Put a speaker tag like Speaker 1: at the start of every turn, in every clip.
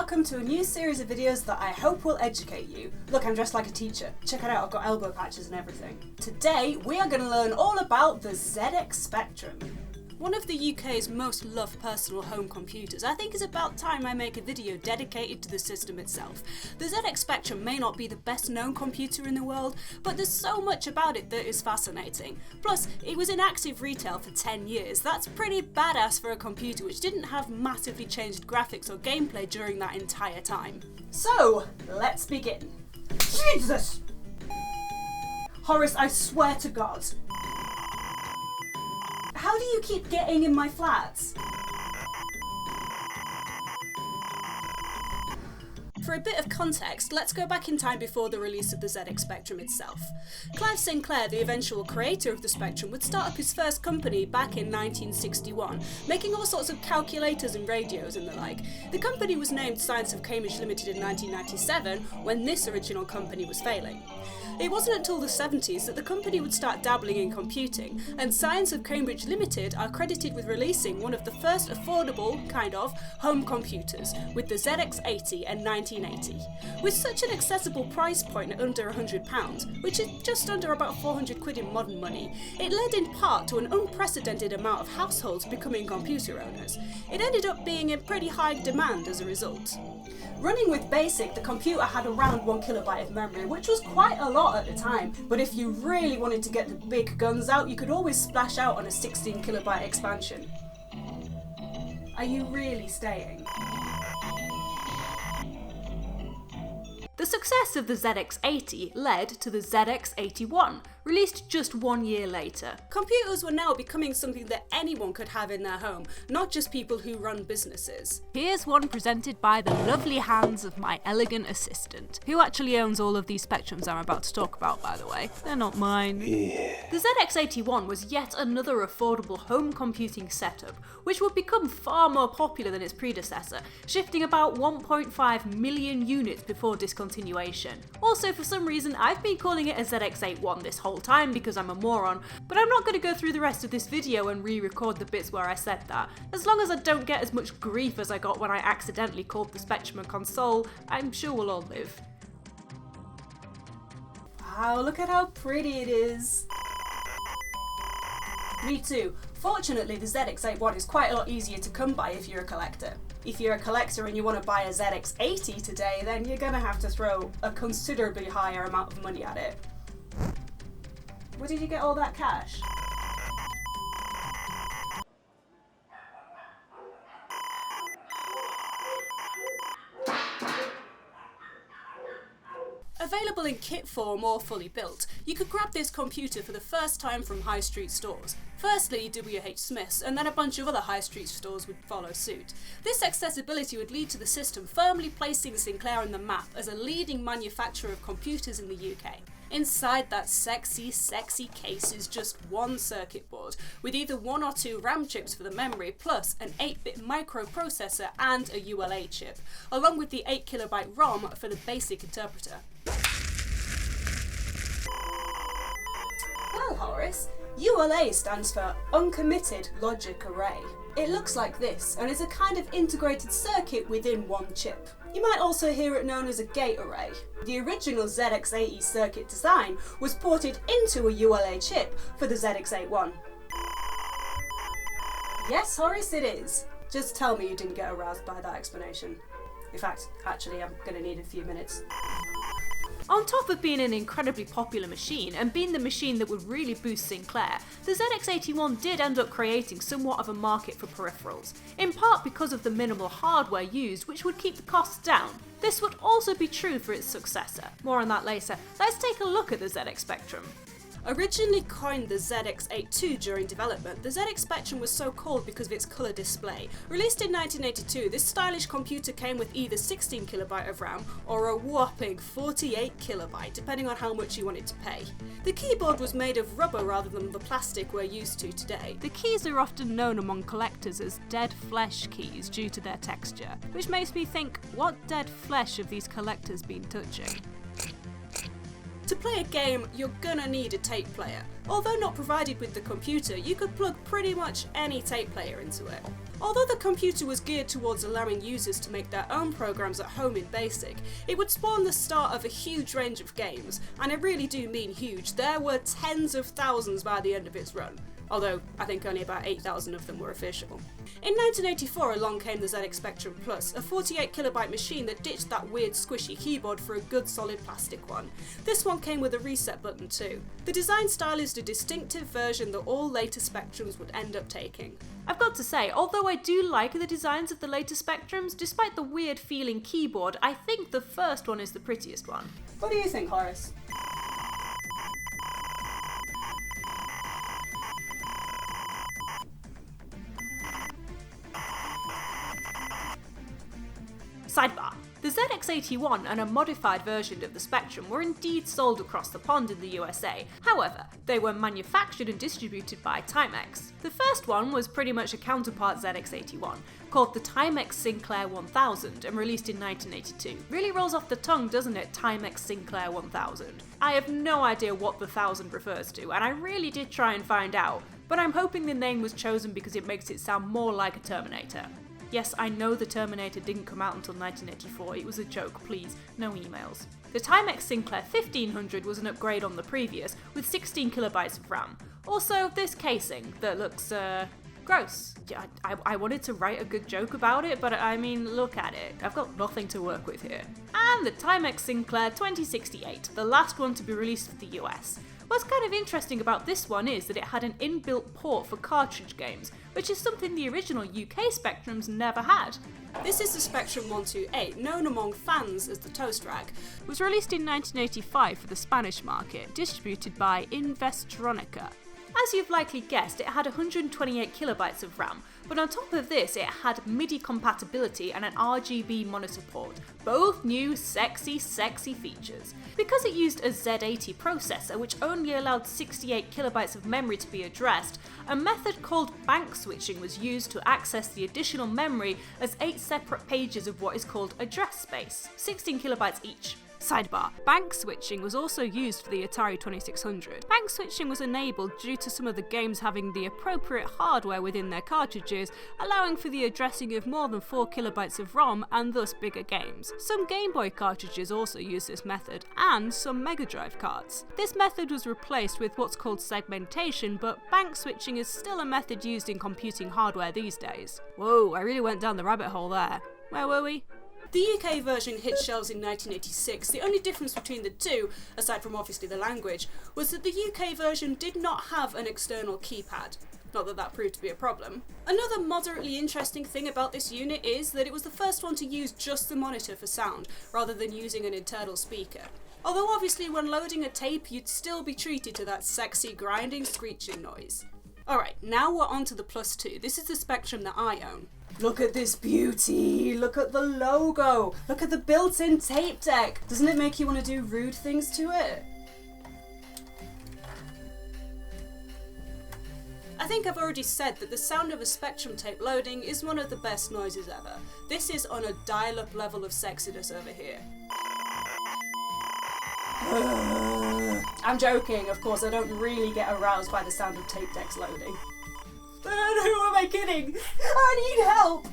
Speaker 1: welcome to a new series of videos that I hope will educate you. Look, I'm dressed like a teacher. Check it out, I've got elbow patches and everything. Today, we are going to learn all about the ZX Spectrum. One of the UK's most loved personal home computers, I think it's about time I make a video dedicated to the system itself. The ZX Spectrum may not be the best known computer in the world, but there's so much about it that is fascinating. Plus, it was in active retail for 10 years. That's pretty badass for a computer which didn't have massively changed graphics or gameplay during that entire time. So, let's begin. Jesus! Horace, I swear to God. How do you keep getting in my flats? For a bit of context, let's go back in time before the release of the ZX Spectrum itself. Clive Sinclair, the eventual creator of the Spectrum, would start up his first company back in 1961, making all sorts of calculators and radios and the like. The company was named Science of Cambridge Limited in 1997, when this original company was failing. It wasn't until the 70s that the company would start dabbling in computing, and Science of Cambridge Limited are credited with releasing one of the first affordable, home computers, with the ZX80 in 1980. With such an accessible price point at under £100, which is just under about 400 quid in modern money, it led in part to an unprecedented amount of households becoming computer owners. It ended up being in pretty high demand as a result. Running with BASIC, the computer had around 1 kilobyte of memory, which was quite a lot at the time, but if you really wanted to get the big guns out, you could always splash out on a 16 kilobyte expansion. Are you really staying?
Speaker 2: The success of the ZX80 led to the ZX81, released just 1 year later.
Speaker 1: Computers were now becoming something that anyone could have in their home, not just people who run businesses.
Speaker 2: Here's one presented by the lovely hands of my elegant assistant, who actually owns all of these Spectrums I'm about to talk about, by the way. They're not mine. Yeah. The ZX81 was yet another affordable home computing setup, which would become far more popular than its predecessor, shifting about 1.5 million units before discontinuation. Also, for some reason, I've been calling it a ZX81 this whole time because I'm a moron, but I'm not going to go through the rest of this video and re-record the bits where I said that. As long as I don't get as much grief as I got when I accidentally called the Spectrum a console, I'm sure we'll all live.
Speaker 1: Wow, look at how pretty it is. Me too. Fortunately, the ZX81 is quite a lot easier to come by if you're a collector. If you're a collector and you want to buy a ZX80 today, then you're going to have to throw a considerably higher amount of money at it. Where did you get all that cash? Available in kit form or fully built, you could grab this computer for the first time from high street stores. Firstly, WH Smith's, and then a bunch of other high street stores would follow suit. This accessibility would lead to the system firmly placing Sinclair on the map as a leading manufacturer of computers in the UK. Inside that sexy case is just one circuit board, with either 1 or 2 RAM chips for the memory, plus an 8-bit microprocessor and a ULA chip, along with the 8KB ROM for the basic interpreter. Well, Horace, ULA stands for Uncommitted Logic Array. It looks like this, and is a kind of integrated circuit within one chip. You might also hear it known as a gate array. The original ZX80 circuit design was ported into a ULA chip for the ZX81. Yes, Horace, it is. Just tell me you didn't get aroused by that explanation. In fact, actually, I'm gonna need a few minutes.
Speaker 2: On top of being an incredibly popular machine, and being the machine that would really boost Sinclair, the ZX81 did end up creating somewhat of a market for peripherals, in part because of the minimal hardware used, which would keep the costs down. This would also be true for its successor. More on that later. Let's take a look at the ZX Spectrum.
Speaker 1: Originally coined the ZX82 during development, the ZX Spectrum was so called because of its colour display. Released in 1982, this stylish computer came with either 16KB of RAM or a whopping 48KB, depending on how much you wanted to pay. The keyboard was made of rubber rather than the plastic we're used to today.
Speaker 2: The keys are often known among collectors as dead flesh keys due to their texture, which makes me think, what dead flesh have these collectors been touching?
Speaker 1: To play a game, you're gonna need a tape player. Although not provided with the computer, you could plug pretty much any tape player into it. Although the computer was geared towards allowing users to make their own programs at home in BASIC, it would spawn the start of a huge range of games, and I really do mean huge. There were tens of thousands by the end of its run, although I think only about 8,000 of them were official. In 1984 along came the ZX Spectrum Plus, a 48KB machine that ditched that weird squishy keyboard for a good solid plastic one. This one came with a reset button too. The design style is the distinctive version that all later Spectrums would end up taking.
Speaker 2: I've got to say, although I do like the designs of the later Spectrums, despite the weird feeling keyboard, I think the first one is the prettiest one.
Speaker 1: What do you think, Horace?
Speaker 2: Sidebar. The ZX81 and a modified version of the Spectrum were indeed sold across the pond in the USA. However, they were manufactured and distributed by Timex. The first one was pretty much a counterpart ZX81, called the Timex Sinclair 1000 and released in 1982. Really rolls off the tongue, doesn't it? Timex Sinclair 1000. I have no idea what the 1000 refers to, and I really did try and find out, but I'm hoping the name was chosen because it makes it sound more like a Terminator. Yes, I know the Terminator didn't come out until 1984, it was a joke, please, no emails. The Timex Sinclair 1500 was an upgrade on the previous, with 16KB of RAM. Also, this casing that looks, gross. Yeah, I wanted to write a good joke about it, but I mean, look at it. I've got nothing to work with here. And the Timex Sinclair 2068, the last one to be released for the US. What's kind of interesting about this one is that it had an inbuilt port for cartridge games, which is something the original UK Spectrums never had.
Speaker 1: This is the Spectrum 128, known among fans as the Toast Rack.
Speaker 2: It was released in 1985 for the Spanish market, distributed by Investronica. As you've likely guessed, it had 128KB of RAM, but on top of this it had MIDI compatibility and an RGB monitor port, both new sexy features. Because it used a Z80 processor which only allowed 68KB of memory to be addressed, a method called bank switching was used to access the additional memory as 8 separate pages of what is called address space, 16KB each. Sidebar. Bank switching was also used for the Atari 2600. Bank switching was enabled due to some of the games having the appropriate hardware within their cartridges, allowing for the addressing of more than 4KB of ROM and thus bigger games. Some Game Boy cartridges also use this method, and some Mega Drive cards. This method was replaced with what's called segmentation, but bank switching is still a method used in computing hardware these days. Whoa, I really went down the rabbit hole there. Where were we?
Speaker 1: The UK version hit shelves in 1986. The only difference between the two, aside from obviously the language, was that the UK version did not have an external keypad. Not that that proved to be a problem. Another moderately interesting thing about this unit is that it was the first one to use just the monitor for sound, rather than using an internal speaker. Although obviously when loading a tape you'd still be treated to that sexy grinding screeching noise. Alright, now we're on to the Plus 2. This is the Spectrum that I own. Look at this beauty! Look at the logo! Look at the built-in tape deck! Doesn't it make you want to do rude things to it? I think I've already said that the sound of a Spectrum tape loading is one of the best noises ever. This is on a dial-up level of sexiness over here. I'm joking, of course, I don't really get aroused by the sound of tape decks loading. Who am I kidding? I need help!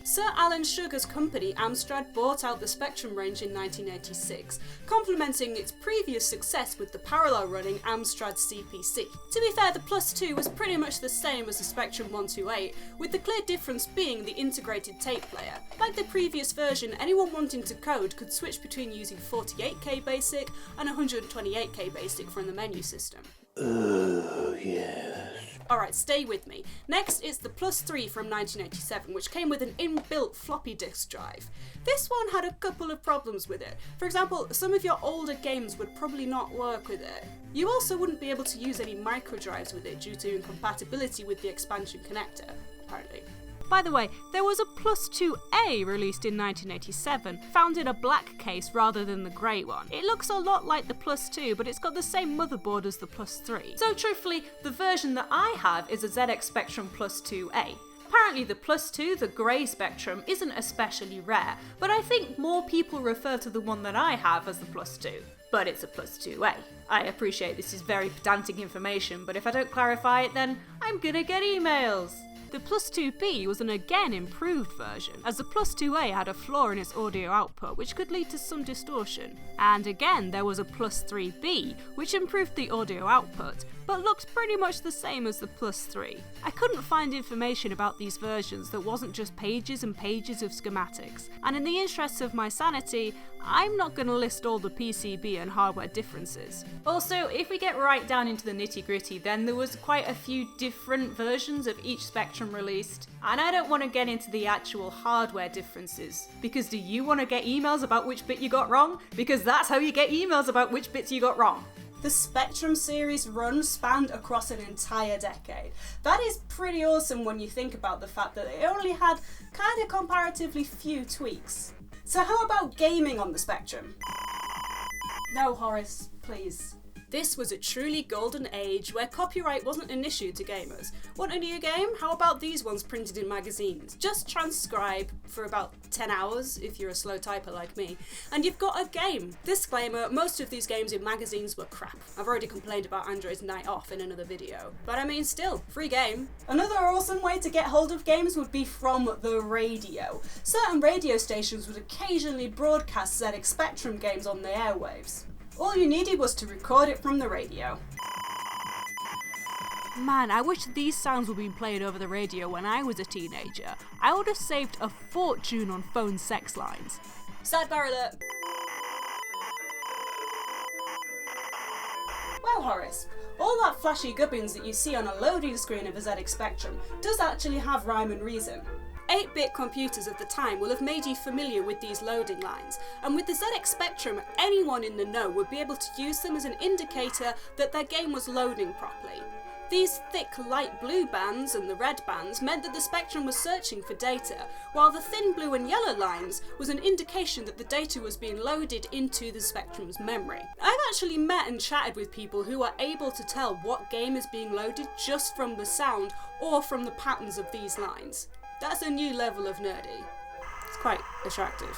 Speaker 1: Sir Alan Sugar's company Amstrad bought out the Spectrum range in 1986, complementing its previous success with the parallel running Amstrad CPC. To be fair, the Plus 2 was pretty much the same as the Spectrum 128, with the clear difference being the integrated tape player. Like the previous version, anyone wanting to code could switch between using 48K basic and 128K basic from the menu system.
Speaker 3: Oh, yes.
Speaker 1: Alright, stay with me. Next is the Plus 3 from 1987, which came with an inbuilt floppy disk drive. This one had a couple of problems with it. For example, some of your older games would probably not work with it. You also wouldn't be able to use any microdrives with it due to incompatibility with the expansion connector, apparently.
Speaker 2: By the way, there was a Plus 2A released in 1987, found in a black case rather than the grey one. It looks a lot like the Plus 2, but it's got the same motherboard as the Plus 3. So truthfully, the version that I have is a ZX Spectrum Plus 2A. Apparently the +2, the grey Spectrum, isn't especially rare, but I think more people refer to the one that I have as the +2. But it's a +2A. I appreciate this is very pedantic information, but if I don't clarify it then I'm gonna get emails. The +2B was an again improved version, as the +2A had a flaw in its audio output which could lead to some distortion. And again there was a +3B, which improved the audio output, but looked pretty much the same as the +3. I couldn't find information about these versions that wasn't just pages and pages of schematics, and in the interests of my sanity, I'm not going to list all the PCB and hardware differences. Also, if we get right down into the nitty gritty, then there was quite a few different versions of each Spectrum released, and I don't want to get into the actual hardware differences, because do you want to get emails about which bit you got wrong? Because that's how you get emails about which bits you got wrong.
Speaker 1: The Spectrum series run spanned across an entire decade. That is pretty awesome when you think about the fact that it only had kind of comparatively few tweaks. So how about gaming on the Spectrum? No, Horace, please. This was a truly golden age where copyright wasn't an issue to gamers. Want a new game? How about these ones printed in magazines? Just transcribe for about 10 hours if you're a slow typer like me, and you've got a game. Disclaimer, most of these games in magazines were crap. I've already complained about Android's Night Off in another video. But I mean, still, free game. Another awesome way to get hold of games would be from the radio. Certain radio stations would occasionally broadcast ZX Spectrum games on the airwaves. All you needed was to record it from the radio.
Speaker 2: Man, I wish these sounds were being played over the radio when I was a teenager. I would have saved a fortune on phone sex lines.
Speaker 1: Sidebar alert. Well, Horace, all that flashy gubbins that you see on a loading screen of a ZX Spectrum does actually have rhyme and reason. 8-bit computers of the time will have made you familiar with these loading lines, and with the ZX Spectrum, anyone in the know would be able to use them as an indicator that their game was loading properly. These thick light blue bands and the red bands meant that the Spectrum was searching for data, while the thin blue and yellow lines was an indication that the data was being loaded into the Spectrum's memory. I've actually met and chatted with people who are able to tell what game is being loaded just from the sound or from the patterns of these lines. That's a new level of nerdy. It's quite attractive.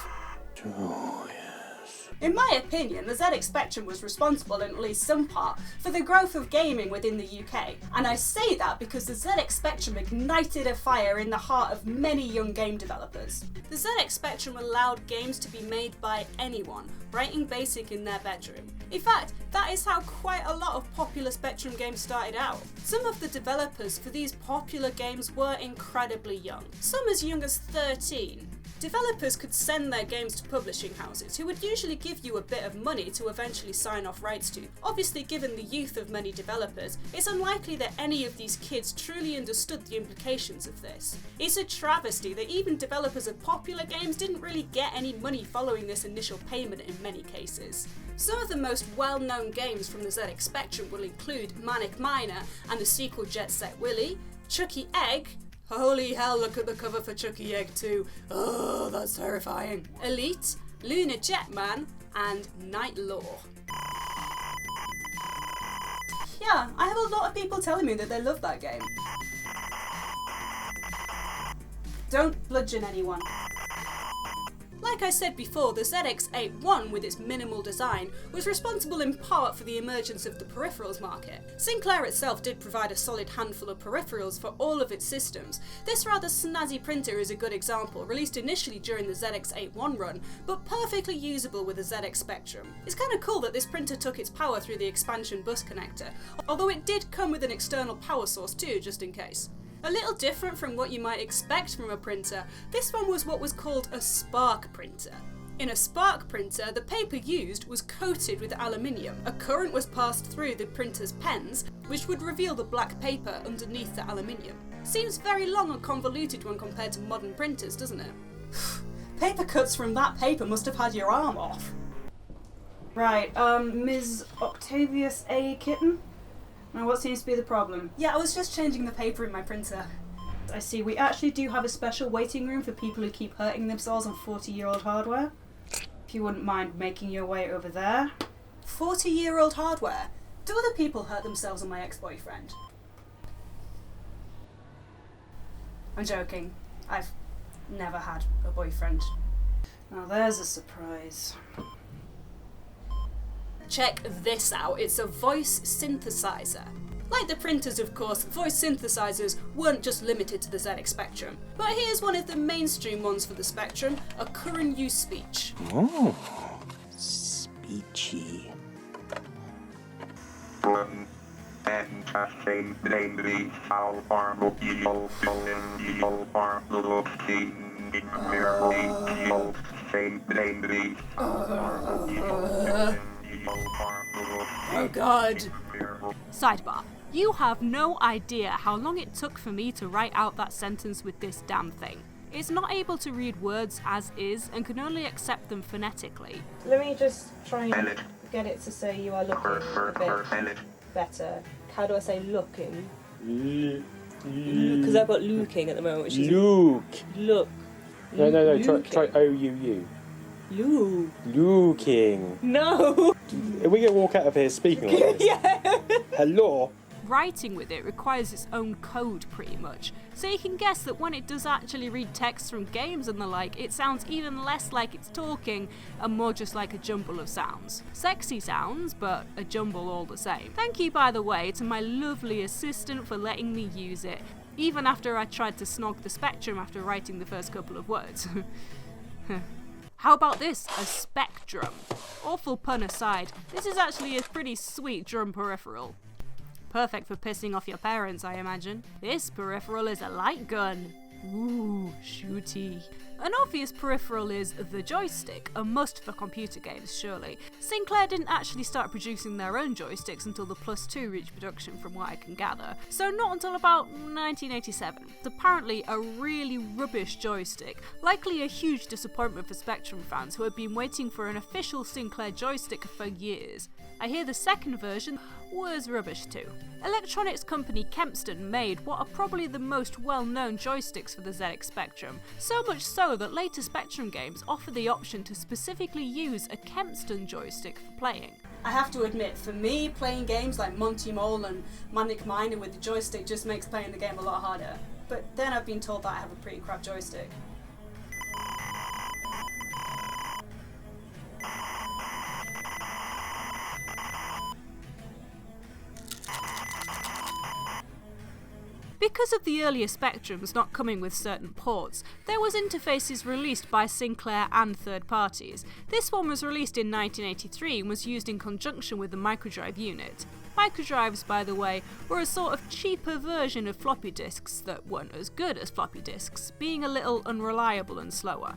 Speaker 3: Oh, yes.
Speaker 1: In my opinion, the ZX Spectrum was responsible in at least some part for the growth of gaming within the UK, and I say that because the ZX Spectrum ignited a fire in the heart of many young game developers. The ZX Spectrum allowed games to be made by anyone, writing BASIC in their bedroom. In fact, that is how quite a lot of popular Spectrum games started out. Some of the developers for these popular games were incredibly young, some as young as 13. Developers could send their games to publishing houses, who would usually give you a bit of money to eventually sign off rights to. Obviously, given the youth of many developers, it's unlikely that any of these kids truly understood the implications of this. It's a travesty that even developers of popular games didn't really get any money following this initial payment in many cases. Some of the most well-known games from the ZX Spectrum will include Manic Miner and the sequel Jet Set Willy, Chucky Egg. Holy hell, look at the cover for Chucky Egg 2. Oh, that's terrifying. Elite, Lunar Jetman, and Night Law. Yeah, I have a lot of people telling me that they love that game. Don't bludgeon anyone. Like I said before, the ZX81 with its minimal design was responsible in part for the emergence of the peripherals market. Sinclair itself did provide a solid handful of peripherals for all of its systems. This rather snazzy printer is a good example, released initially during the ZX81 run, but perfectly usable with the ZX Spectrum. It's kind of cool that this printer took its power through the expansion bus connector, although it did come with an external power source too, just in case. A little different from what you might expect from a printer, this one was what was called a spark printer. In a spark printer, the paper used was coated with aluminium. A current was passed through the printer's pens, which would reveal the black paper underneath the aluminium. Seems very long and convoluted when compared to modern printers, doesn't it? Paper cuts from that paper must have had your arm off. Right, Ms. Octav1us A. Kitten? Now, what seems to be the problem? Yeah, I was just changing the paper in my printer. I see, we actually do have a special waiting room for people who keep hurting themselves on 40-year-old hardware. If you wouldn't mind making your way over there. 40-year-old hardware? Do other people hurt themselves on my ex-boyfriend? I'm joking. I've never had a boyfriend. Now there's a surprise. Check this out, it's a voice synthesizer. Like the printers, of course, voice synthesizers weren't just limited to the ZX Spectrum. But here's one of the mainstream ones for the Spectrum, a current use speech.
Speaker 3: Oh, speechy.
Speaker 1: Oh god.
Speaker 2: Sidebar. You have no idea how long it took for me to write out that sentence with this damn thing. It's not able to read words as is and can only accept them phonetically.
Speaker 4: Let me just try and get it to say you are looking a bit better. How do I say looking? Because I've got looking at the moment, which is
Speaker 5: Luke.
Speaker 4: look.
Speaker 5: No.
Speaker 4: Looking.
Speaker 5: Try OUU.
Speaker 4: Luke.
Speaker 5: Looking.
Speaker 4: No.
Speaker 5: Are we gonna walk out of here speaking like this?
Speaker 4: Yeah.
Speaker 5: Hello.
Speaker 2: Writing with it requires its own code pretty much, so you can guess that when it does actually read text from games and the like, it sounds even less like it's talking and more just like a jumble of sounds. Sexy sounds, but a jumble all the same. Thank you, by the way, to my lovely assistant for letting me use it, even after I tried to snog the Spectrum after writing the first couple of words. How about this? A Spectrum. Awful pun aside, this is actually a pretty sweet drum peripheral. Perfect for pissing off your parents, I imagine. This peripheral is a light gun. Ooh, shooty. An obvious peripheral is the Joystick, a must for computer games, surely. Sinclair didn't actually start producing their own joysticks until the Plus 2 reached production, from what I can gather, so not until about 1987. It's apparently a really rubbish joystick, likely a huge disappointment for Spectrum fans who had been waiting for an official Sinclair joystick for years. I hear the second version was rubbish too. Electronics company Kempston made what are probably the most well-known joysticks for the ZX Spectrum, so much so that later Spectrum games offer the option to specifically use a Kempston joystick for playing.
Speaker 1: I have to admit, for me, playing games like Monty Mole and Manic Miner with the joystick just makes playing the game a lot harder. But then I've been told that I have a pretty crap joystick.
Speaker 2: Because of the earlier Spectrums not coming with certain ports, there was interfaces released by Sinclair and third parties. This one was released in 1983 and was used in conjunction with the microdrive unit. Microdrives, by the way, were a sort of cheaper version of floppy disks that weren't as good as floppy disks, being a little unreliable and slower.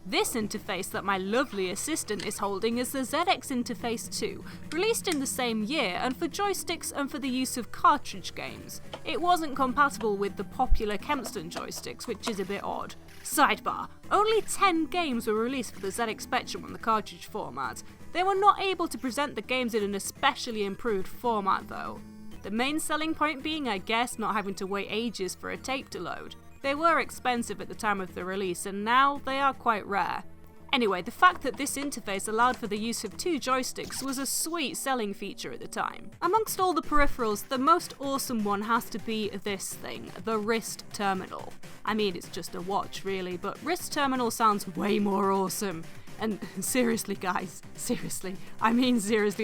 Speaker 2: This interface that my lovely assistant is holding is the ZX Interface 2, released in the same year and for joysticks and for the use of cartridge games. It wasn't compatible with the popular Kempston joysticks, which is a bit odd. Sidebar, only 10 games were released for the ZX Spectrum on the cartridge format. They were not able to present the games in an especially improved format though. The main selling point being, I guess, not having to wait ages for a tape to load. They were expensive at the time of the release, and now they are quite rare. Anyway, the fact that this interface allowed for the use of 2 joysticks was a sweet selling feature at the time. Amongst all the peripherals, the most awesome one has to be this thing, the wrist terminal. I mean, it's just a watch really, but wrist terminal sounds way more awesome. And seriously guys, seriously,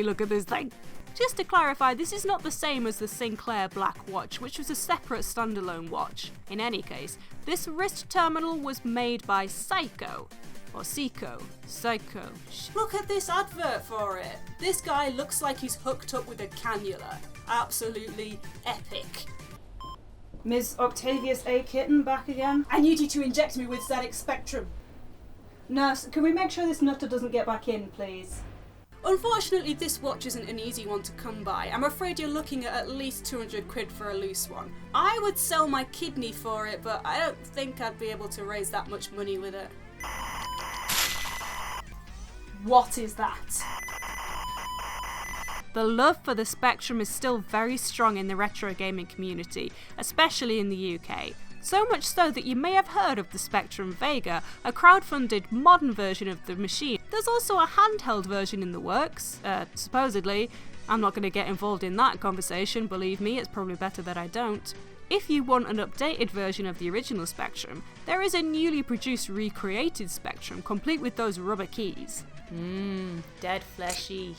Speaker 2: look at this thing. Just to clarify, this is not the same as the Sinclair Black Watch, which was a separate standalone watch. In any case, this wrist terminal was made by Psycho.
Speaker 1: Look at this advert for it. This guy looks like he's hooked up with a cannula. Absolutely epic. Ms. Octav1us A. Kitten back again? I need you to inject me with ZX Spectrum. Nurse, can we make sure this nutter doesn't get back in, please? Unfortunately, this watch isn't an easy one to come by. I'm afraid you're looking at least 200 quid for a loose one. I would sell my kidney for it, but I don't think I'd be able to raise that much money with it. What is that?
Speaker 2: The love for the Spectrum is still very strong in the retro gaming community, especially in the UK. So much so that you may have heard of the Spectrum Vega, a crowdfunded modern version of the machine. There's also a handheld version in the works, supposedly. I'm not going to get involved in that conversation, believe me, it's probably better that I don't. if you want an updated version of the original Spectrum, there is a newly produced recreated Spectrum complete with those rubber keys. Dead fleshy.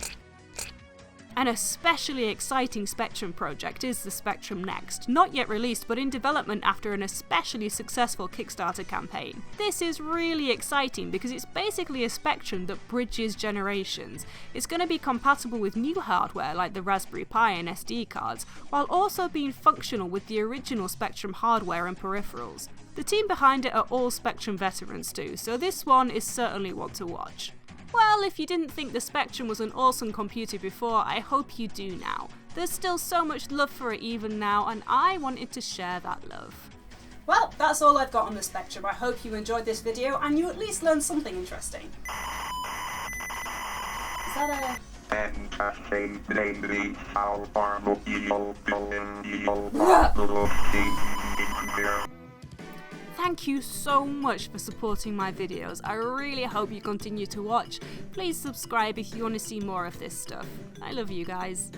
Speaker 2: An especially exciting Spectrum project is the Spectrum Next, not yet released but in development after an especially successful Kickstarter campaign. This is really exciting because it's basically a Spectrum that bridges generations. It's going to be compatible with new hardware like the Raspberry Pi and SD cards, while also being functional with the original Spectrum hardware and peripherals. The team behind it are all Spectrum veterans too, so this one is certainly one to watch. Well, if you didn't think the Spectrum was an awesome computer before, I hope you do now. There's still so much love for it even now, and I wanted to share that love.
Speaker 1: Well, that's all I've got on the Spectrum. I hope you enjoyed this video and you at least learned something interesting. Is that
Speaker 2: Thank you so much for supporting my videos. I really hope you continue to watch. Please subscribe if you want to see more of this stuff. I love you guys.